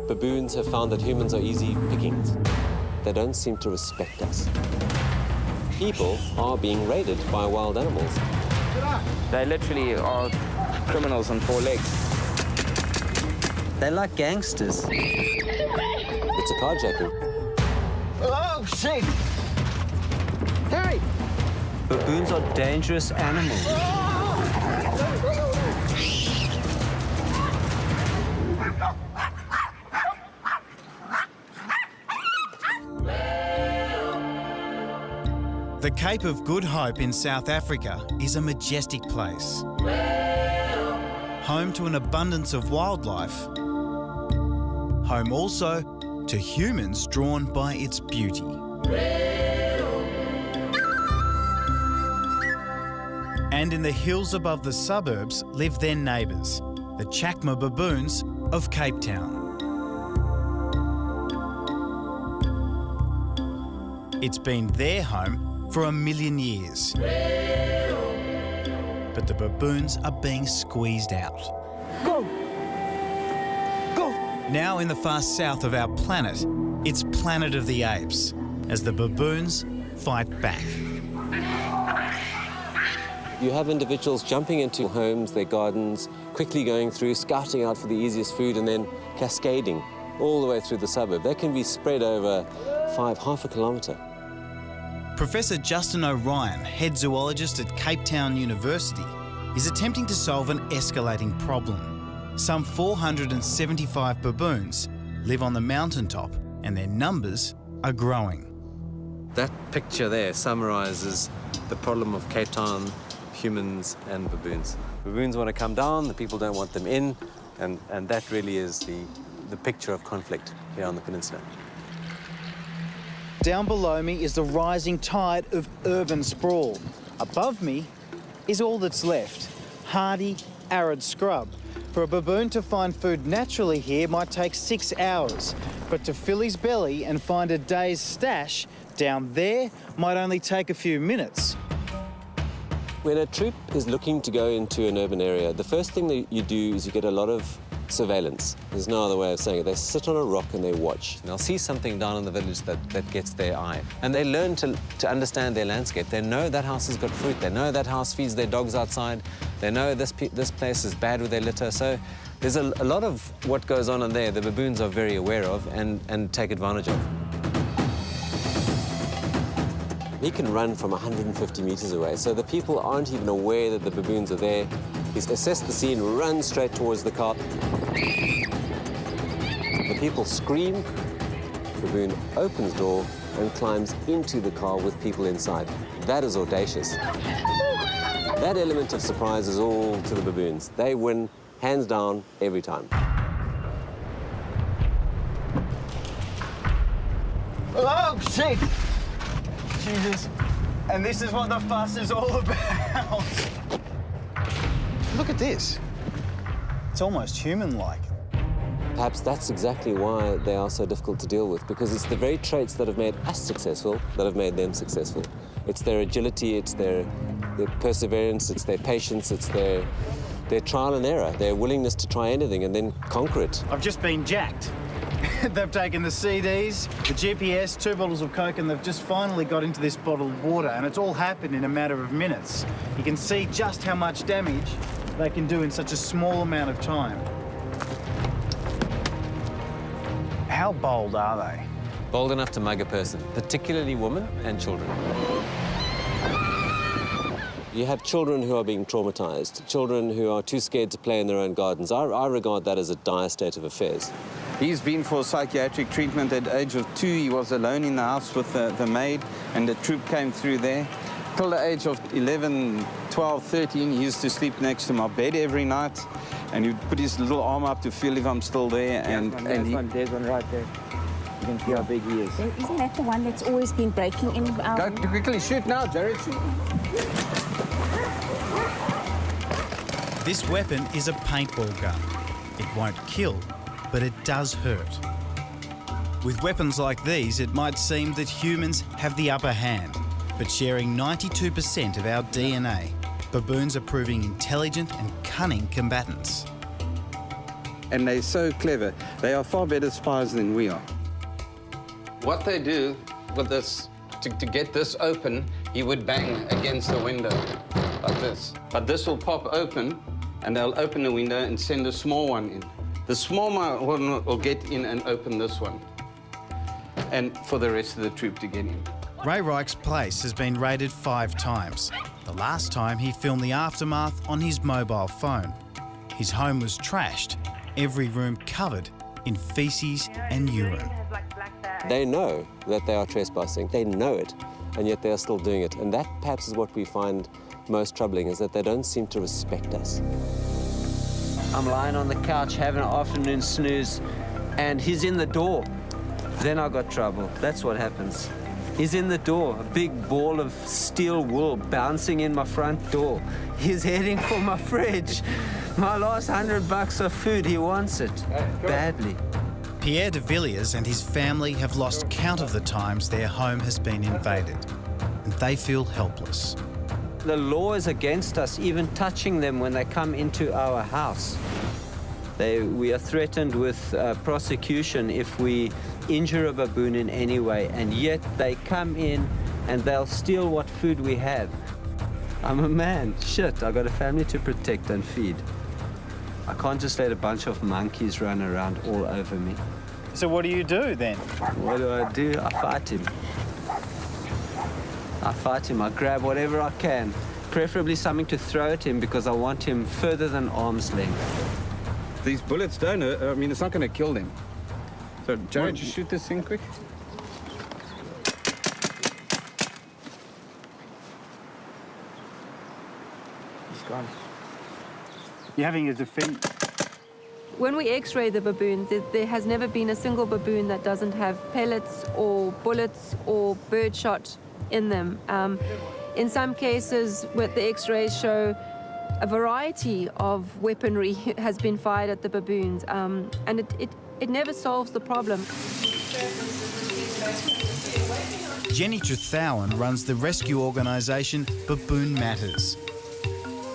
Baboons have found that humans are easy pickings. They don't seem to respect us. People are being raided by wild animals. They literally are criminals on 4 legs. They're like gangsters. It's a carjacking. Oh, shit! Hey! Baboons are dangerous animals. The Cape of Good Hope in South Africa is a majestic place. Home to an abundance of wildlife. Home also to humans drawn by its beauty. And in the hills above the suburbs live their neighbours, the Chakma baboons of Cape Town. It's been their home for 1 million years. But the baboons are being squeezed out. Go! Go! Now in the far south of our planet, it's Planet of the Apes, as the baboons fight back. You have individuals jumping into homes, their gardens, quickly going through, scouting out for the easiest food and then cascading all the way through the suburb. They can be spread over half a kilometre. Professor Justin O'Ryan, head zoologist at Cape Town University, is attempting to solve an escalating problem. Some 475 baboons live on the mountaintop and their numbers are growing. That picture there summarises the problem of Cape Town, humans and baboons. Baboons want to come down, the people don't want them in, and that really is the picture of conflict here on the peninsula. Down below me is the rising tide of urban sprawl. Above me is all that's left, hardy, arid scrub. For a baboon to find food naturally here might take 6 hours, but to fill his belly and find a day's stash down there might only take a few minutes. When a troop is looking to go into an urban area, the first thing that you do is you get a lot of surveillance. There's no other way of saying it. They sit on a rock and they watch. And they'll see something down in the village that gets their eye. And they learn to understand their landscape. They know that house has got fruit. They know that house feeds their dogs outside. They know this place is bad with their litter. So there's a lot of what goes on in there the baboons are very aware of and take advantage of. He can run from 150 metres away, so the people aren't even aware that the baboons are there. He's assessed the scene, runs straight towards the car. The people scream. The baboon opens door and climbs into the car with people inside. That is audacious. That element of surprise is all to the baboons. They win, hands down, every time. Oh, shit! Jesus. And this is what the fuss is all about. Look at this. It's almost human-like. Perhaps that's exactly why they are so difficult to deal with, because it's the very traits that have made us successful that have made them successful. It's their agility, it's their perseverance, it's their patience, it's their trial and error, their willingness to try anything and then conquer it. I've just been jacked. They've taken the CDs, the GPS, 2 bottles of Coke, and they've just finally got into this bottle of water, and it's all happened in a matter of minutes. You can see just how much damage they can do in such a small amount of time. How bold are they? Bold enough to mug a person, particularly women and children. You have children who are being traumatised, children who are too scared to play in their own gardens. I regard that as a dire state of affairs. He's been for psychiatric treatment at the age of 2. He was alone in the house with the maid, and the troop came through there. Till the age of 11, 12, 13, he used to sleep next to my bed every night, and he'd put his little arm up to feel if I'm still there. There's one right there. You can see how big he is. Isn't that the one that's always been breaking in? Go quickly, shoot now, Jared, shoot. This weapon is a paintball gun. It won't kill, but it does hurt. With weapons like these, it might seem that humans have the upper hand, but sharing 92% of our DNA, baboons are proving intelligent and cunning combatants. and they're so clever. They are far better spies than we are. What they do with this, to get this open, he would bang against the window like this. But this will pop open, and they'll open the window and send a small one in. The small one will get in and open this one, and for the rest of the troop to get in. Ray Reich's place has been raided 5 times. The last time he filmed the aftermath on his mobile phone. His home was trashed, every room covered in faeces and urine. They know that they are trespassing, they know it, and yet they are still doing it. And that perhaps is what we find most troubling, is that they don't seem to respect us. I'm lying on the couch having an afternoon snooze, and he's in the door. Then I got trouble. That's what happens. He's in the door, a big ball of steel wool bouncing in my front door. He's heading for my fridge. My last $100 of food, he wants it badly. Pierre de Villiers and his family have lost count of the times their home has been invaded, and they feel helpless. The law is against us even touching them when they come into our house. We are threatened with prosecution if we injure a baboon in any way, and yet they come in and they'll steal what food we have. I'm a man. Shit, I got a family to protect and feed. I can't just let a bunch of monkeys run around all over me. So what do you do then? What do? I fight him. I grab whatever I can, preferably something to throw at him because I want him further than arm's length. These bullets don't hurt. I mean, it's not going to kill them. So, Jared, just shoot this thing quick. He's gone. You're having a defend. When we x-ray the baboons, there has never been a single baboon that doesn't have pellets or bullets or birdshot in them. In some cases, what the x-rays show, a variety of weaponry has been fired at the baboons, and it never solves the problem. Jenny Trethowan runs the rescue organisation Baboon Matters.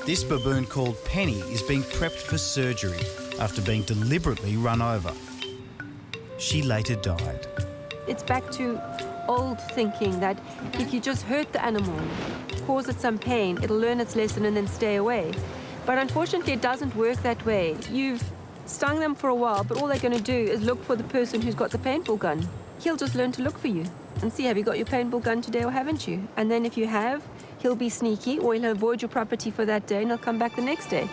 This baboon called Penny is being prepped for surgery after being deliberately run over. She later died. It's back to old thinking that if you just hurt the animal, cause it some pain, it'll learn its lesson and then stay away. But unfortunately, it doesn't work that way. You've stung them for a while, but all they're going to do is look for the person who's got the paintball gun. He'll just learn to look for you and see, have you got your paintball gun today or haven't you? And then if you have, he'll be sneaky or he'll avoid your property for that day and he'll come back the next day.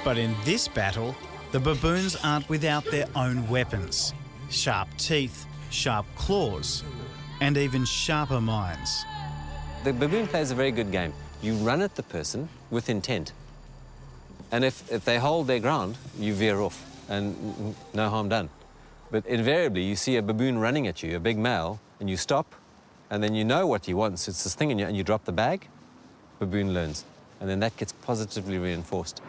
But in this battle, the baboons aren't without their own weapons. Sharp teeth, sharp claws, and even sharper minds. The baboon plays a very good game. You run at the person with intent. And if they hold their ground, you veer off and no harm done. But invariably, you see a baboon running at you, a big male, and you stop, and then you know what he wants. It's this thing, and you drop the bag, baboon learns. And then that gets positively reinforced.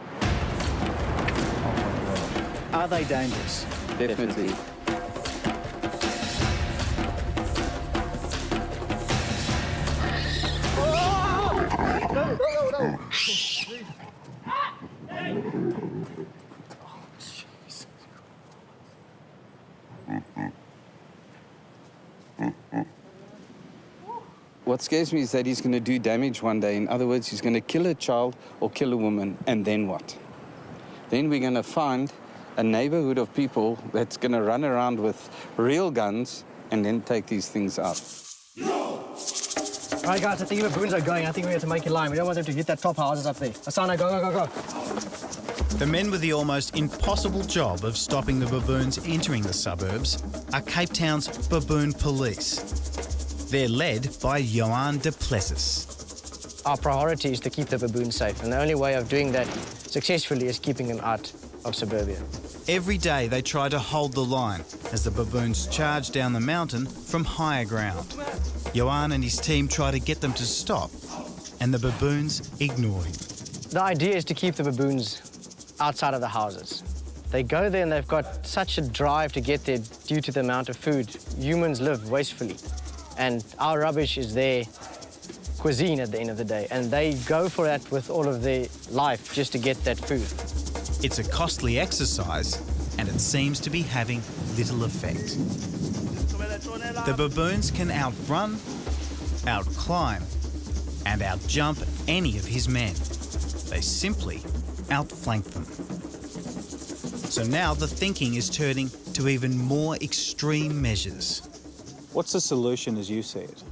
Are they dangerous? Definitely. What scares me is that he's going to do damage one day. In other words, he's going to kill a child or kill a woman, and then what? Then we're going to find a neighborhood of people that's going to run around with real guns and then take these things out. All right, guys, I think the baboons are going. I think we have to make a line. We don't want them to hit that top houses up there. Asana, go, go, go, go. The men with the almost impossible job of stopping the baboons entering the suburbs are Cape Town's Baboon Police. They're led by Johan de Plessis. Our priority is to keep the baboons safe, and the only way of doing that successfully is keeping them out of suburbia. Every day they try to hold the line as the baboons charge down the mountain from higher ground. Johan and his team try to get them to stop, and the baboons ignore him. The idea is to keep the baboons outside of the houses. They go there and they've got such a drive to get there due to the amount of food. Humans live wastefully, and our rubbish is their cuisine at the end of the day, and they go for that with all of their life just to get that food. It's a costly exercise and it seems to be having little effect. The baboons can outrun, outclimb and outjump any of his men. They simply outflank them. So now the thinking is turning to even more extreme measures. What's the solution as you see it?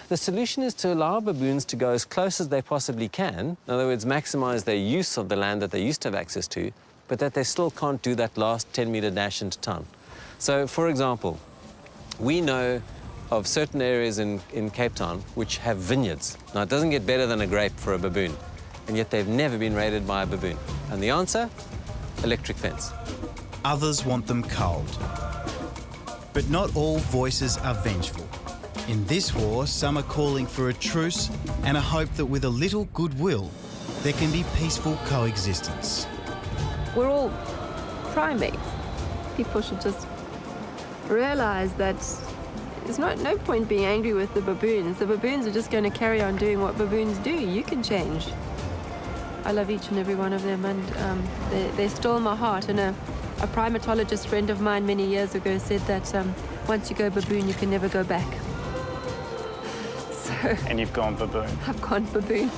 The solution is to allow baboons to go as close as they possibly can. In other words, maximize their use of the land that they used to have access to, but that they still can't do that last 10-meter dash into town. So, for example, we know of certain areas in Cape Town which have vineyards. Now, it doesn't get better than a grape for a baboon, and yet they've never been raided by a baboon. And the answer? Electric fence. Others want them culled. But not all voices are vengeful. In this war, some are calling for a truce and a hope that with a little goodwill, there can be peaceful coexistence. We're all primates. People should just realize that there's no point being angry with the baboons. The baboons are just going to carry on doing what baboons do. You can change. I love each and every one of them, and they stole my heart. And a primatologist friend of mine many years ago said that once you go baboon, you can never go back. So, And you've gone baboon. I've gone baboon.